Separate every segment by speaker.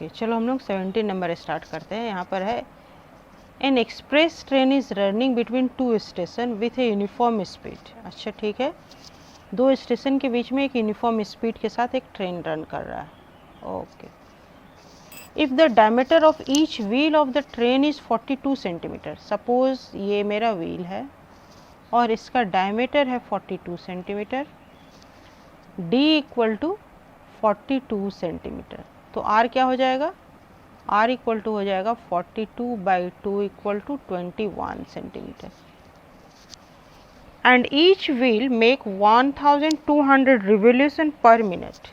Speaker 1: Okay चलो हम लोग 17 नंबर स्टार्ट करते हैं। यहाँ पर है N express train is running between two station with a uniform speed. अच्छा ठीक है, दो स्टेशन के बीच में एक यूनिफॉर्म स्पीड के साथ एक ट्रेन रन कर रहा है। Okay, if the diameter of each wheel of the train is 42 centimetre. Suppose ये मेरा व्हील है और इसका डायमीटर है 42 centimetre, d equal to 42 centimetre. तो r क्या हो जाएगा, r इक्वल टू हो जाएगा 42/2 equal to 21 centimetre. And each wheel make 1200 revolution per minute.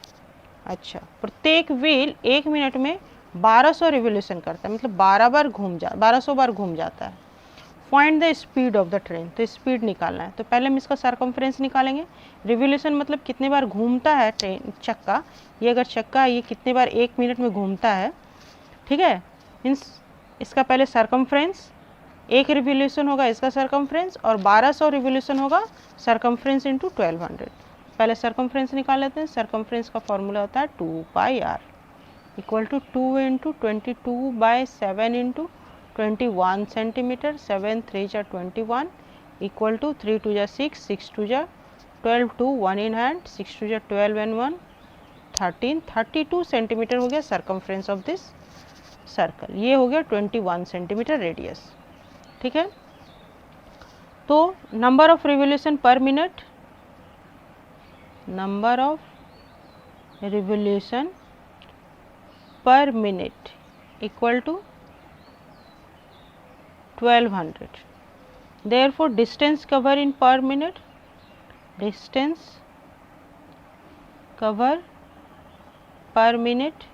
Speaker 1: अच्छा, प्रत्येक व्हील एक मिनट में 1200 रिवोल्यूशन करता है, मतलब 1200 बार घूम जाता है। Find the speed of the train, तो स्पीड निकालना है। तो पहले हम इसका सर्कमफ्रेंस निकालेंगे। रिवोल्यूशन मतलब कितने बार घूमता है ट्रेन चक्का, ये अगर चक्का है ये कितने बार एक मिनट में घूमता है, ठीक है। मीन्स इसका पहले सर्कमफ्रेंस, एक रिवोल्यूशन होगा इसका सर्कमफ्रेंस और 1200 रिवोल्यूशन होगा सर्कमफ्रेंस इंटू 1200। पहले सर्कमफ्रेंस निकाल लेते हैं। सर्कमफ्रेंस का फॉर्मूला होता है 2πr equal to 2 into 22/7 into 21 centimetre. 7 3 जा 21 इक्वल टू 3 2 जा 6, 6 2 जा 12, 2 1 इन हैंड, 6 2 जा 12 and 1 13, 32 सेंटीमीटर हो गया सर्कमफ्रेंस ऑफ दिस सर्कल। ये हो गया 21 सेंटीमीटर रेडियस, ठीक है। तो number of revolution per minute, number of revolution per minute equal to 1200। Therefore distance cover in per minute, distance cover per minute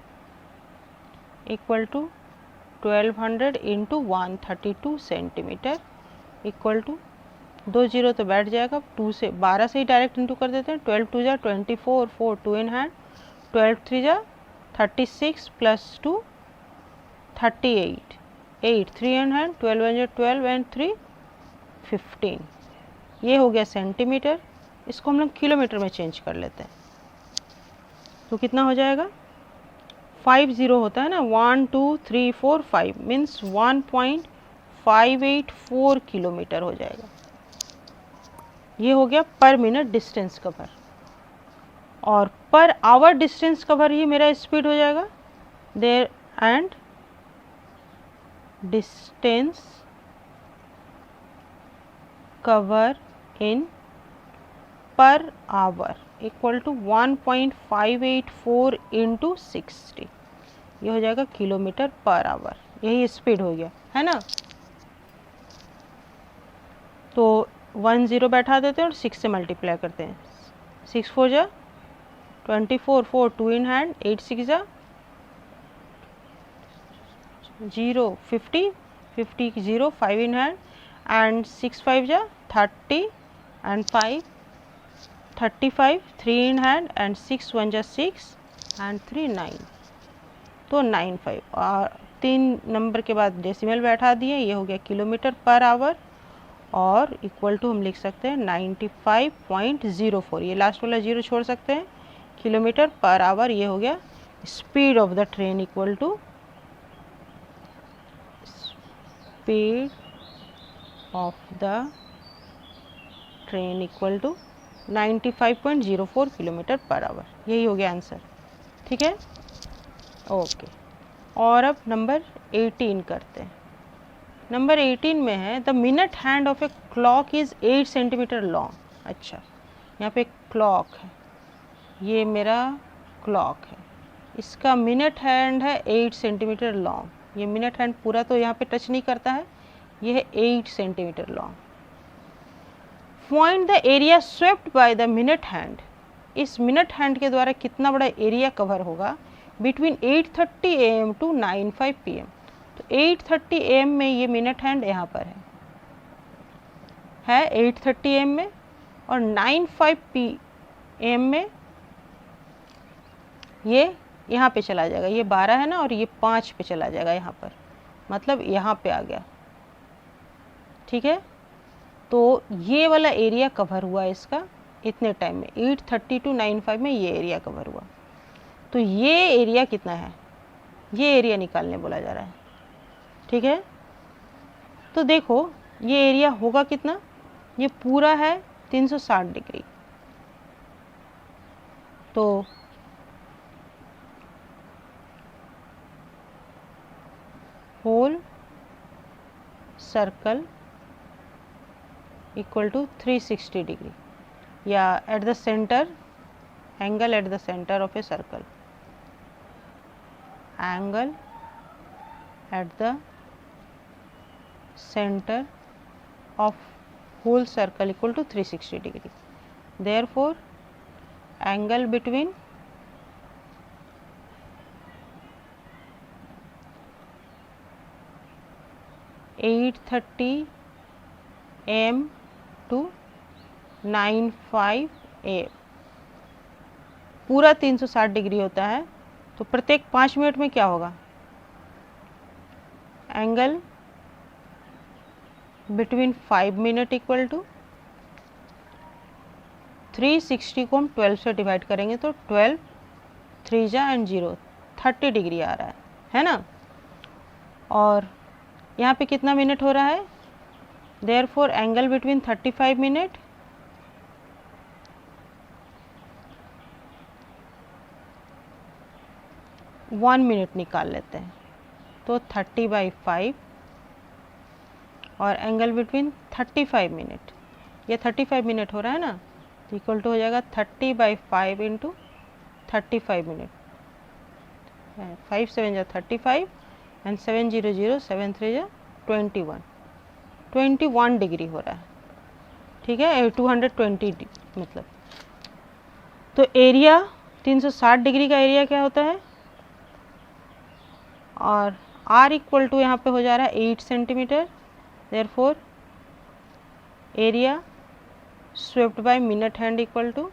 Speaker 1: equal to 1200 into 132 centimetre equal to, 2 zero तो बैठ जाएगा, 2 से 12 से ही direct into कर देते हैं। 12 2 जा 24, 4 2 in hand, 12 3 जा 36 प्लस 2 38, 8 3 इन हैंड, 12 1 जा 12 एंड 3 15। ये हो गया सेंटीमीटर। इसको हम लोग किलोमीटर में चेंज कर लेते हैं तो कितना हो जाएगा, 50 होता है ना, 1 2 3 4 5 मीन्स 1.584 किलोमीटर हो जाएगा। ये हो गया पर मिनट डिस्टेंस कवर, और पर आवर डिस्टेंस कवर ही मेरा स्पीड हो जाएगा। There and distance cover in per hour equal to 1.584 into 60। ये हो जाएगा किलोमीटर पर आवर, यही स्पीड हो गया है ना। तो 1 0 बैठा देते हैं और 6 से मल्टीप्लाई करते हैं। 6 4 जा 24, 4 2 इन हैंड, 8 6 जा 0 50, 50 0 5 इन हैंड एंड 6 5 जा 30 एंड 5 35, 3 इन हैंड एंड 6 1 जा 6 एंड 3 9, तो 95। और 3 नंबर के बाद डेसिमल बैठा दिए, ये हो गया किलोमीटर पर आवर और इक्वल टू हम लिख सकते हैं 95.04। ये लास्ट वाला 0 छोड़ सकते हैं, किलोमीटर पर आवर। ये हो गया speed of the train equal to speed of the train equal to 95.04 kilometre per hour. यही हो गया आंसर, ठीक है। ओके, और अब नंबर 18 करते हैं। नंबर 18 में है the minute hand of a clock is 8 centimetre long. अच्छा, यहाँ पे क्लॉक है, ये मेरा क्लॉक है, इसका मिनट हैंड है 8 सेंटीमीटर लॉन्ग। ये मिनट हैंड पूरा तो यहाँ पे टच नहीं करता है, ये है 8 centimetre long. Find the area swept by the minute hand. इस मिनट हैंड के द्वारा कितना बड़ा एरिया कवर होगा बिटवीन 8:30 AM टू 9:05 PM। तो 8:30 AM में ये मिनट हैंड यहाँ पर है 8:30 AM में, और 9:05 PM में ये यहाँ पे चला जाएगा। ये 12 है ना, और ये 5 पे चला जाएगा यहाँ पर, मतलब यहाँ पे आ गया, ठीक है। तो ये वाला एरिया कवर हुआ इसका इतने टाइम में, 8:30 टू 9:05 में ये एरिया कवर हुआ। तो ये एरिया कितना है, ये एरिया निकालने बोला जा रहा है। ठीक है, तो देखो ये एरिया होगा कितना, ये पूरा है 360 डिग्री, तो whole circle equal to 360 degree, या at the centre, angle at the centre of a circle, angle at the center of whole circle equal to 360 degree. Therefore, angle between (830 am to 95 am पूरा 360 degree होता है, तो प्रत्येक 5 minute में क्या होगा, angle between 5 minute equal to 360 को हम 12 से डिवाइड करेंगे तो 12 3 जा एंड 0 30 डिग्री आ रहा है ना। और यहाँ पे कितना मिनट हो रहा है, therefore angle between 35 minute one minute निकाल लेते हैं, तो 30/5 और एंगल बिटवीन 35 मिनट, ये 35 मिनट हो रहा है ना, तो इक्वल टू हो जाएगा 30/5 इंटू 35 मिनट, 5 7 जा 35 एंड 7 0 0 7 3 जा 21 डिग्री हो रहा है। ठीक है, 220 मतलब, तो एरिया 360 डिग्री का एरिया क्या होता है, और R इक्वल टू यहाँ पे हो जा रहा है 8 centimetre, therefore area swept by minute hand equal to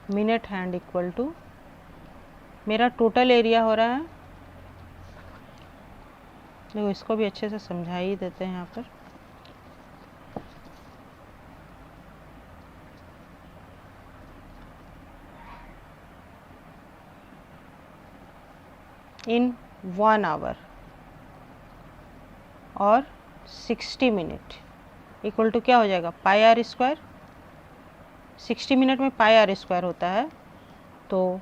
Speaker 1: minute hand equal to मेरा टोटल एरिया हो रहा है, देखो इसको भी अच्छे से समझा ही देते हैं यहाँ पर, इन 1 आवर और 60 मिनट इक्वल टू क्या हो जाएगा, पाई आर स्क्वायर, 60 मिनट में पाई आर स्क्वायर होता है, तो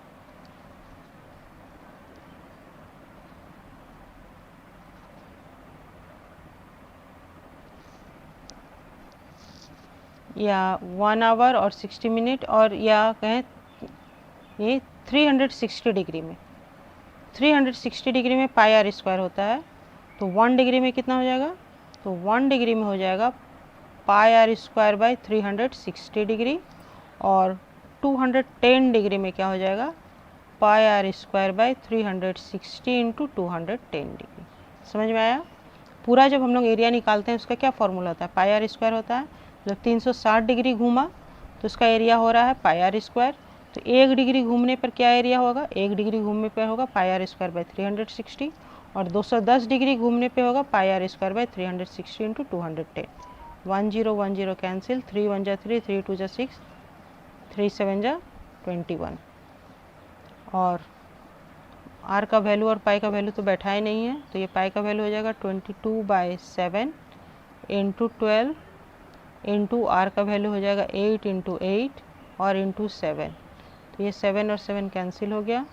Speaker 1: या 1 आवर और 60 मिनट, और या कहें ये 360 डिग्री में, 360 डिग्री में पाई आर स्क्वायर होता है, तो 1 डिग्री में कितना हो जाएगा, तो 1 डिग्री में हो जाएगा pi R square by 360 degree, और 210 डिग्री में क्या हो जाएगा, pi R square by 360 into 210 degree. समझ में आया। पूरा जब हम लोग एरिया निकालते हैं उसका क्या फॉर्मूला होता है, पाई आर स्क्वायर होता है, जब 360 डिग्री घूमा तो उसका एरिया हो रहा है पाई आर स्क्वायर, तो 1 डिग्री घूमने पर क्या एरिया होगा, 1 डिग्री घूमने पर होगा पाई आर स्क्वायर बाई 360, और 210 डिग्री घूमने पे होगा pi R square by 360 into 210। 1 0 1 0 cancel, 3 1 जा 3, 3 2 जा 6, 3 7 जा 21, और आर का वैल्यू और पाई का वैल्यू तो बैठा ही नहीं है, तो ये पाई का वैल्यू हो जाएगा 22/7 इंटू 12 इंटू आर का वैल्यू हो जाएगा 8 इंटू 8 और इंटू 7, तो ये 7 और 7 कैंसिल हो गया,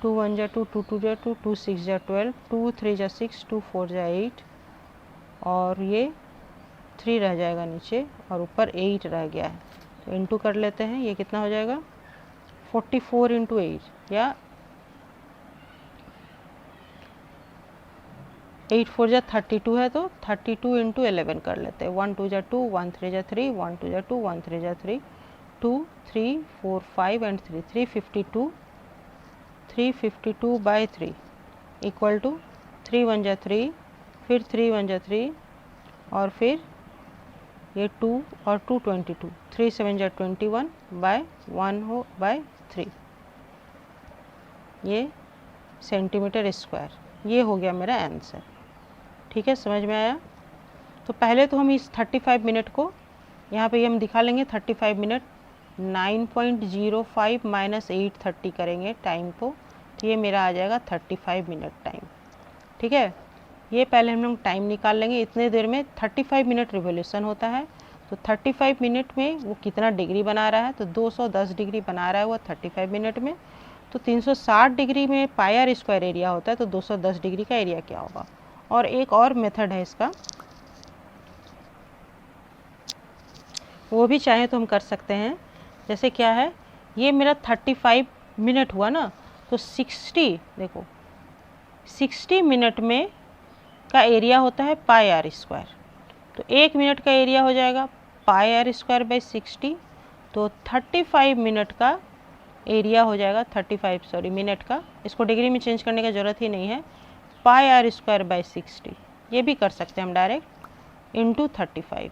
Speaker 1: 2 1 जा 2, 2 2 जा 2, 2 6 जा 12, 2 3 जा 6, 2 4 जा 8, और ये 3 रह जाएगा नीचे और ऊपर 8 रह गया है, तो इंटू कर लेते हैं, ये कितना हो जाएगा 44 इंटू 8, या 8 4 जा 32 है, तो 32 इंटू 11 कर लेते हैं, 1 2 जा 2, 1 3 जा 3, 1 2 जा 2, 1 3 जा 3, 2 3 4 5 एंड 3, 352/3 इक्वल टू 3 1 जा 3, फिर 3 1 जा 3, और फिर ये 2 और 2 22, 3 7 जा 21/1 हो बाय 3, ये सेंटीमीटर स्क्वायर, ये हो गया मेरा आंसर। ठीक है, समझ में आया। तो पहले तो हम इस 35 मिनट को यहाँ पे हम दिखा लेंगे 35 मिनट, 9.05 माइनस 830 करेंगे टाइम को, तो ये मेरा आ जाएगा 35 मिनट टाइम। ठीक है, ये पहले हम लोग टाइम निकाल लेंगे। इतने देर में 35 मिनट रिवोल्यूशन होता है, तो 35 मिनट में वो कितना डिग्री बना रहा है, तो 210 डिग्री बना रहा है वो 35 मिनट में। तो 360 डिग्री में पाई आर स्क्वायर एरिया होता है, तो 210 डिग्री का एरिया क्या होगा। और एक और मेथड है इसका, वो भी चाहे तो हम कर सकते हैं। जैसे क्या है, ये मेरा 35 मिनट हुआ ना, तो 60 देखो 60 मिनट में का एरिया होता है पाई आर स्क्वायर, तो 1 मिनट का एरिया हो जाएगा पाई आर स्क्वायर बाई 60, तो 35 मिनट का एरिया हो जाएगा 35 मिनट का, इसको डिग्री में चेंज करने की ज़रूरत ही नहीं है, पाई आर स्क्वायर बाई 60, ये भी कर सकते हैं हम डायरेक्ट इंटू 35।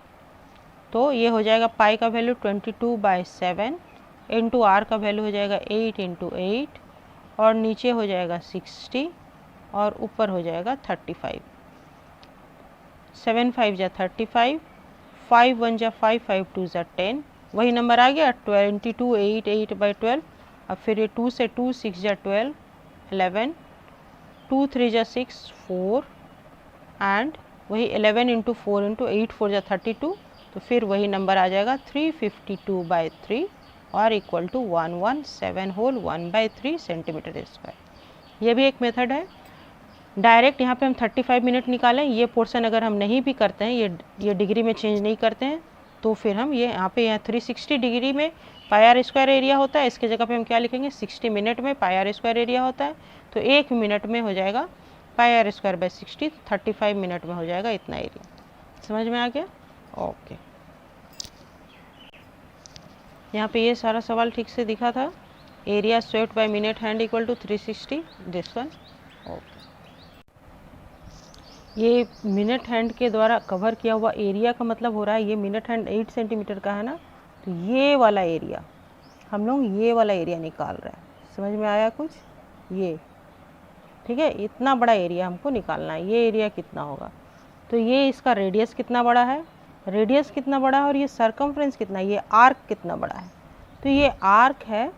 Speaker 1: तो ये हो जाएगा पाई का वैल्यू 22/7 इंटू आर का वैल्यू हो जाएगा 8 इंटू 8, और नीचे हो जाएगा 60 और ऊपर हो जाएगा 35। 7 5 जा 35, 5 1 जा 5, 5 2 जा 10, वही नंबर आ गया 22 8 8/12। अब फिर ये 2 से 2 6 जा 12 11, 2 3 जा 6 4, एंड वही 11 इंटू 4 इंटू 8 4 जा 32, तो फिर वही नंबर आ जाएगा 352/3 और equal to 117 whole 1/3 centimetre square. ये भी एक मेथड है। डायरेक्ट यहाँ पे हम 35 मिनट निकालें, ये पोर्शन अगर हम नहीं भी करते हैं, ये डिग्री में चेंज नहीं करते हैं, तो फिर हम ये यहाँ पे 360 डिग्री में पाई आर स्क्वायर एरिया होता है, इसके जगह पे हम क्या लिखेंगे 60 मिनट में पाई आर स्क्वायर एरिया होता है, तो 1 मिनट में हो जाएगा pi R square by 60, 35 minute में हो जाएगा इतना एरिया। समझ में आ गया? ओके, यहाँ पे ये सारा सवाल ठीक से दिखा था। Area swept by minute hand equal to 360, this one. Okay, ये मिनट हैंड के द्वारा कवर किया हुआ एरिया का मतलब हो रहा है, ये मिनट हैंड 8 सेंटीमीटर का है ना, तो ये वाला एरिया हम लोग ये वाला एरिया निकाल रहे हैं। समझ में आया कुछ? ये ठीक है, इतना बड़ा एरिया हमको निकालना है। ये एरिया कितना होगा, तो ये इसका रेडियस कितना बड़ा है, रेडियस कितना बड़ा है, और ये सरकमफ्रेंस कितना है, ये आर्क कितना बड़ा है। तो ये आर्क है,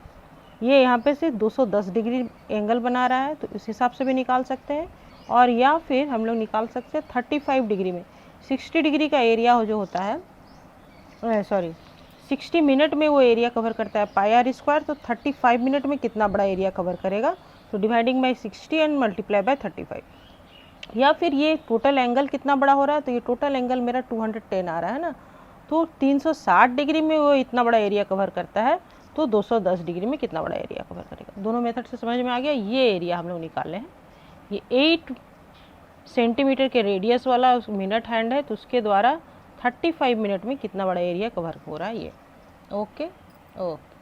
Speaker 1: ये यहाँ पे से 210 डिग्री एंगल बना रहा है, तो इस हिसाब से भी निकाल सकते हैं। और या फिर हम लोग निकाल सकते हैं 35 डिग्री में 60 डिग्री का एरिया हो जो होता है, 60 मिनट में वो एरिया कवर करता है पाई आर स्क्वायर, तो 35 मिनट में कितना बड़ा एरिया कवर करेगा, तो dividing by 60 and multiply by 35। या फिर ये टोटल एंगल कितना बड़ा हो रहा है, तो ये टोटल एंगल मेरा 210 आ रहा है ना, तो 360 डिग्री में वो इतना बड़ा एरिया कवर करता है, तो 210 डिग्री में कितना बड़ा एरिया कवर करेगा। दोनों मेथड से समझ में आ गया। ये एरिया हम लोग निकाले हैं, ये 8 सेंटीमीटर के रेडियस वाला मिनट हैंड है, तो उसके द्वारा 35 मिनट में कितना बड़ा एरिया कवर हो रहा है ये। Okay okay.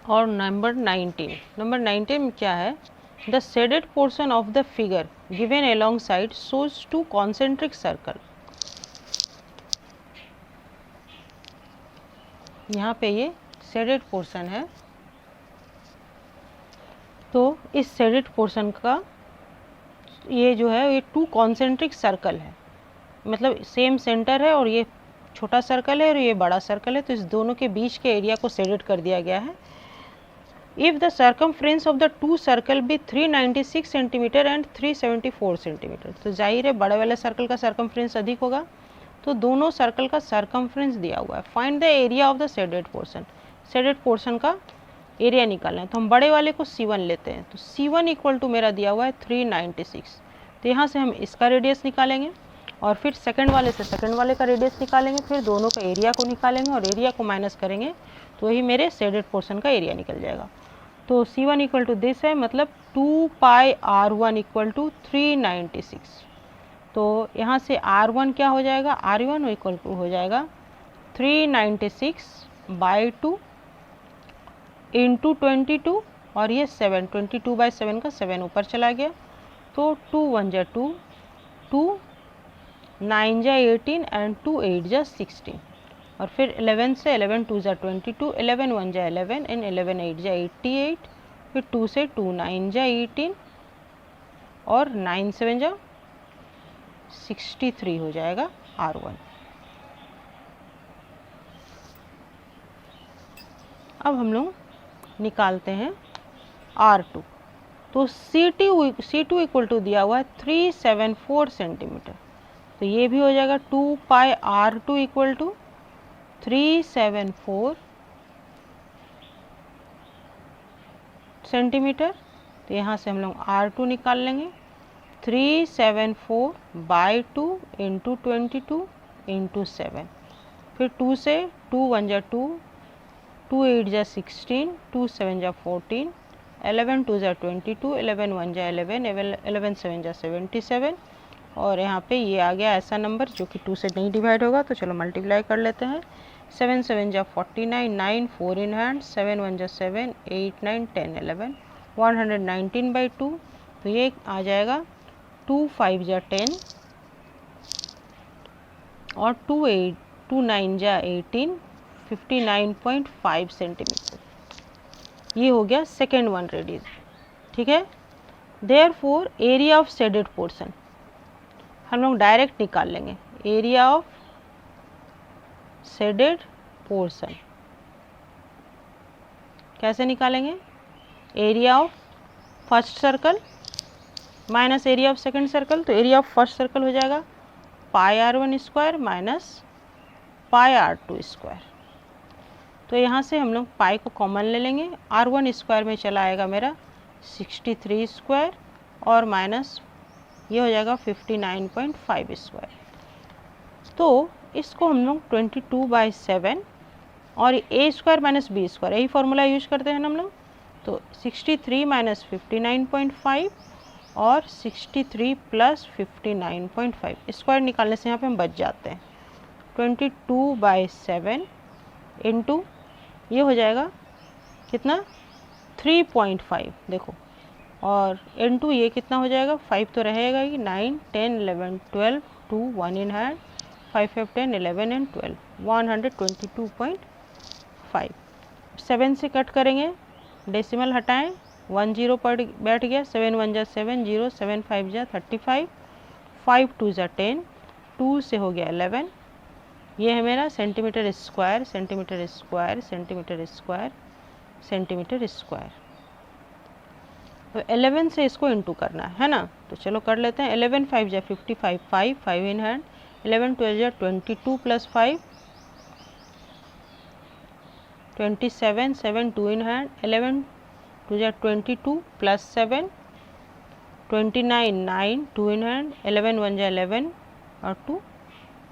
Speaker 1: और नंबर 19 में क्या है, the shaded portion of the figure given along side shows 2 concentric circle. यहाँ पे ये शेडेड पोर्शन है, तो इस शेडेड पोर्शन का ये जो है ये 2 कॉन्सेंट्रिक सर्कल है, मतलब सेम सेंटर है, और ये छोटा सर्कल है और ये बड़ा सर्कल है, तो इस दोनों के बीच के एरिया को शेडेड कर दिया गया है। If the circumference of the 2 circle be 396 centimetre and 374 centimetre, तो जाहिर है बड़े वाले सर्कल का सर्कमफ्रेंस अधिक होगा, तो दोनों सर्कल का सर्कमफ्रेंस दिया हुआ है। Find the area of the shaded portion, shaded portion का एरिया निकालना है, तो हम बड़े वाले को C1 लेते हैं, तो C1 इक्वल टू मेरा दिया हुआ है 396, तो यहाँ से हम इसका रेडियस निकालेंगे, और फिर सेकंड वाले से सेकंड वाले का रेडियस निकालेंगे, फिर दोनों का एरिया को निकालेंगे और एरिया को माइनस करेंगे, तो वही मेरे शेडेड पोर्शन का एरिया निकल जाएगा। तो C1 इक्वल टू दिस है, मतलब 2 पाई R1 इक्वल टू 396, तो यहाँ से R1 क्या हो जाएगा, R1 इक्वल टू हो जाएगा 396/2 इंटू 22, और ये 7 22/7 का 7 ऊपर चला गया, तो 2 1 जा 2, 2 9 जा 18 एंड 2 8 जा 16, और फिर 11 से 11 2 जा 22, 11 1 जा 11 एंड 11 8 जा 88, फिर 2 से 2 9 जा 18 और 9 7 जा 63 हो जाएगा R1। अब हम लोग निकालते हैं R2। तो C2 इक्वल टू दिया हुआ है 374 सेंटीमीटर, तो ये भी हो जाएगा 2 पाई R2 इक्वल टू 374 सेंटीमीटर। तो यहाँ से हम लोग R2 निकाल लेंगे, 374 बाई 2 इंटू 22 इंटू 7, फिर 2 से 2 1 जा 2, 2 8 जा 16, 2 7 जा 14, 11 2 जा 22, 11 1 जा 11, 11 7 जा 77, और यहाँ पे ये आ गया ऐसा नंबर जो कि 2 से नहीं डिवाइड होगा, तो चलो मल्टीप्लाई कर लेते हैं। 7 7 जा 49, 9 4 इन हैंड, 7 1 जा 7, 8 9 10 11, 119 बाई 2, तो ये आ जाएगा 2 5 जा 10 और 2 9 जा 18, 59.5 सेंटीमीटर। ये हो गया सेकेंड वन रेडियस, ठीक है। Therefore area of shaded portion हम लोग डायरेक्ट निकाल लेंगे, एरिया ऑफ शेडेड पोर्शन कैसे निकालेंगे, area of first circle minus area of second circle. तो एरिया ऑफ फर्स्ट सर्कल हो जाएगा पाई R1 square minus pi R2 square. तो यहाँ से हम लोग पाई को कॉमन ले लेंगे, R1 स्क्वायर में चला आएगा मेरा 63 स्क्वायर और माइनस ये हो जाएगा 59.5 स्क्वायर। तो इसको हम लोग 22/7 और a square minus b square यही फॉर्मूला यूज करते हैं हम लोग। तो 63 माइनस 59.5 और 63 प्लस 59.5 स्क्वायर निकालने से यहाँ पे हम बच जाते हैं। 22/7 इंटू ये हो जाएगा कितना 3.5 देखो, और इंटू ये कितना हो जाएगा 5 तो रहेगा ही, 9 10 11 12 2 1 इन हैंड, 5 5 10 11 एंड 12, 122.5। 7 से कट करेंगे, डेसिमल हटाएं, 1 0 पर बैठ गया, 7 1 जा 7 0, 7 5 जा 35, 5 2 जा 10, 2 से हो गया 11, ये है मेरा centimetre square centimetre square centimetre square centimetre square. तो 11 से इसको इंटू करना है ना, तो चलो कर लेते हैं। 11 5 जा 55, 5 5 इन हैंड, 11 12 जा 22 प्लस 5 27, 7 2 इन हैंड, 11 2 जा 22 प्लस 7 29 9 2 इन हैंड, 11 1 जा 11 और 2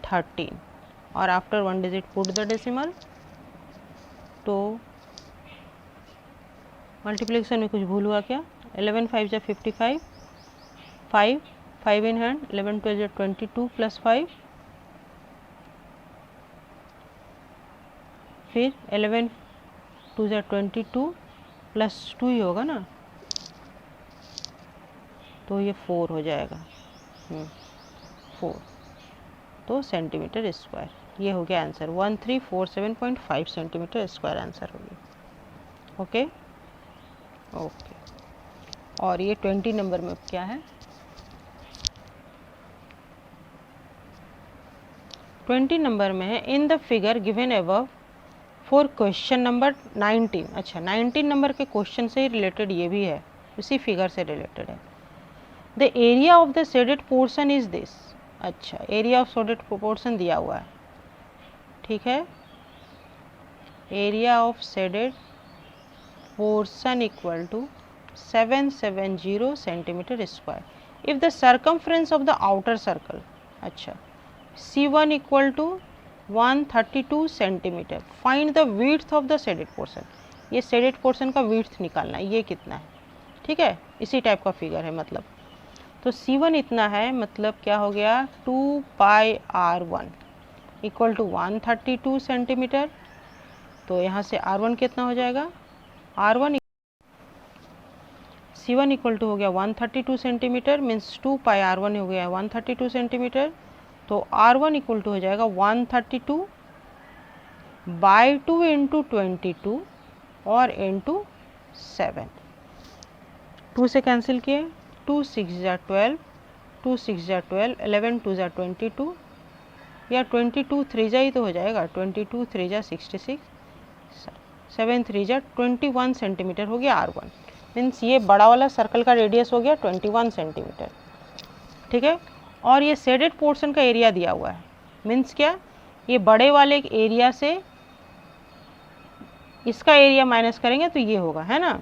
Speaker 1: 13, और after 1 digit put the decimal. तो मल्टीप्लिकेशन में कुछ भूल हुआ क्या, 11 5 जा 55, 5 5 इन हैंड, 11 12 जा 22 प्लस 5, फिर 11 2 जा 22 प्लस 2 ही होगा ना, तो ये 4 हो जाएगा, 4, तो सेंटीमीटर स्क्वायर। ये हो गया आंसर 1347.5 सेंटीमीटर स्क्वायर आंसर हो गया। ओके ओके, और ये 20 नंबर में क्या है, 20 नंबर में है in the figure given above for question number 19। अच्छा 19 नंबर के क्वेश्चन से रिलेटेड ये भी है, इसी फिगर से रिलेटेड है। The area of the shaded portion is this. अच्छा एरिया ऑफ शेडेड पोर्शन दिया हुआ है, ठीक है, area of shaded portion equal to 770 centimetre square if the circumference of the outer circle, अच्छा C1 equal to 132 centimetre, find the width of the shaded portion. ये shaded portion का width निकालना है, ये कितना है, ठीक है, इसी टाइप का फिगर है मतलब। तो C1 इतना है, मतलब क्या हो गया 2 पाई R1 इक्वल टू 132 सेंटीमीटर। तो यहाँ से R1 कितना हो जाएगा, R1 C1 इक्वल टू हो गया 132 सेंटीमीटर, मीन्स 2 पाई R1 हो गया 132 सेंटीमीटर। तो R1 इक्वल टू हो जाएगा 132 बाई 2 इंटू 22 और इंटू 7, 2 से कैंसिल किए, 2 6 जा 12, 2 6 जा 12, 11 2 जा 22, या 22 3 जा ही तो हो जाएगा, 22 3 जा 66, 7 3 जा 21 सेंटीमीटर हो गया R1। मीन्स ये बड़ा वाला सर्कल का रेडियस हो गया 21 सेंटीमीटर। ठीक है, और ये शेडेड पोर्शन का एरिया दिया हुआ है। मीन्स क्या, ये बड़े वाले एरिया से इसका एरिया माइनस करेंगे तो ये होगा, है ना।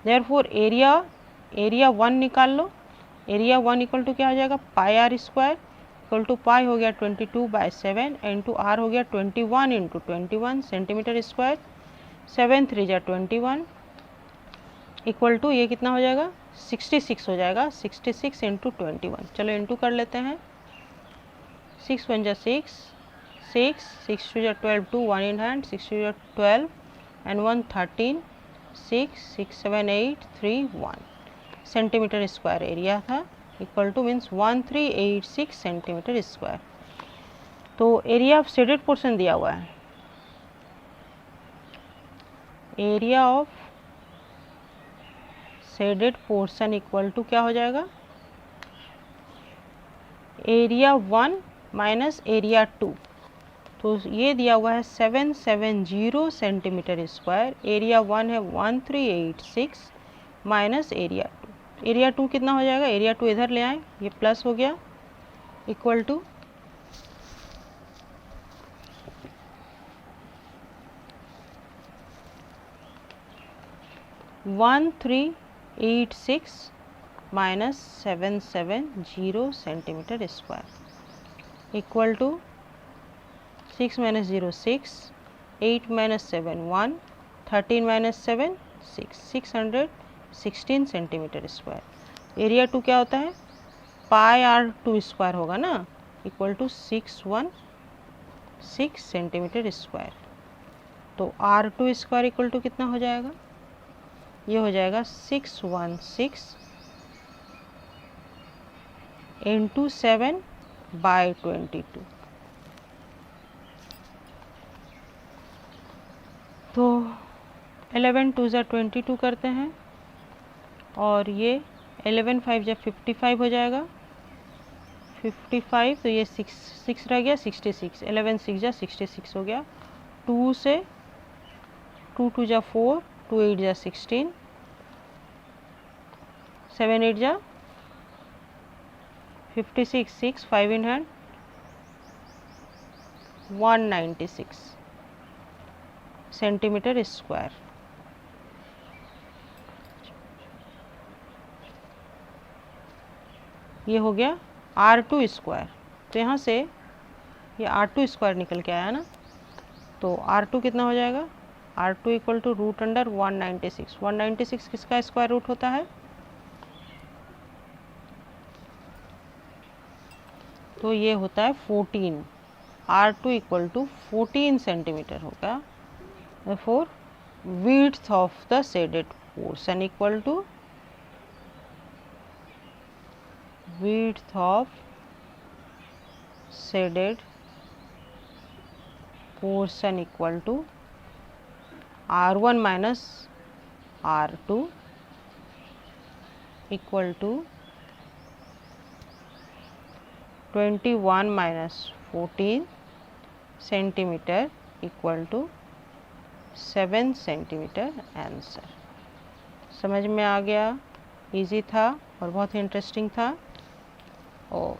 Speaker 1: देयरफॉर एरिया 1 निकाल लो। एरिया 1 इक्वल टू क्या हो जाएगा, pi R square equal to पाई हो गया 22/7 इंटू आर हो गया 21 इंटू 21 सेंटीमीटर स्क्वायर। 7 3 जा 21 इक्वल टू ये कितना हो जाएगा 66 हो जाएगा। 66 इंटू 21, चलो इंटू कर लेते हैं। 6 1 जा 6 6 6 2 जा 12 2 1 इन हैंड 6 2 जा 12 and 1 13 6 6 7 8 3 1 सेंटीमीटर स्क्वायर एरिया था। Equal to means 1386 centimetre square. तो एरिया ऑफ शेडेड पोर्शन दिया हुआ है। Area of shaded portion equal to क्या हो जाएगा, एरिया 1 माइनस एरिया 2। तो ये दिया हुआ है 770 सेंटीमीटर स्क्वायर। एरिया 1 है 1386 माइनस एरिया 2। एरिया 2 कितना हो जाएगा, एरिया 2 इधर ले आए, ये प्लस हो गया, equal to 1386 minus 770 centimetre square equal to 6 minus 0 6 8 minus 7 1 13 minus 7 6 616 centimetre square. Area 2 क्या होता है, पाई आर 2 स्क्वायर होगा ना, इक्वल टू 616 सेंटीमीटर स्क्वायर। तो R2 स्क्वायर इक्वल टू कितना हो जाएगा, ये हो जाएगा 616 इंटू 7/22। तो 11 2 जा 22 करते हैं, और ये 11 5 जा 55 हो जाएगा 55। तो ये 6 रह गया 66, 11 6 जा 66 हो गया। 2 से 2 2 जा 4 2 8 जा 16 7 8 जा 56 6 5 इन हैंड 196 सेंटीमीटर स्क्वायर। ये हो गया R2 स्क्वायर। तो यहाँ से ये R2 स्क्वायर निकल के आया ना, तो R2 कितना हो जाएगा, R2 equal to root under 196। 196 किसका स्क्वायर रूट होता है, तो ये होता है 14। R2 इक्वल टू 14 सेंटीमीटर होगा। Therefore width of the shaded portion equal to width of shaded portion equal to R1 minus R2 equal to 21 minus 14 centimetre equal to 7 centimetre answer. समझ में आ गया, इजी था और बहुत ही इंटरेस्टिंग था। और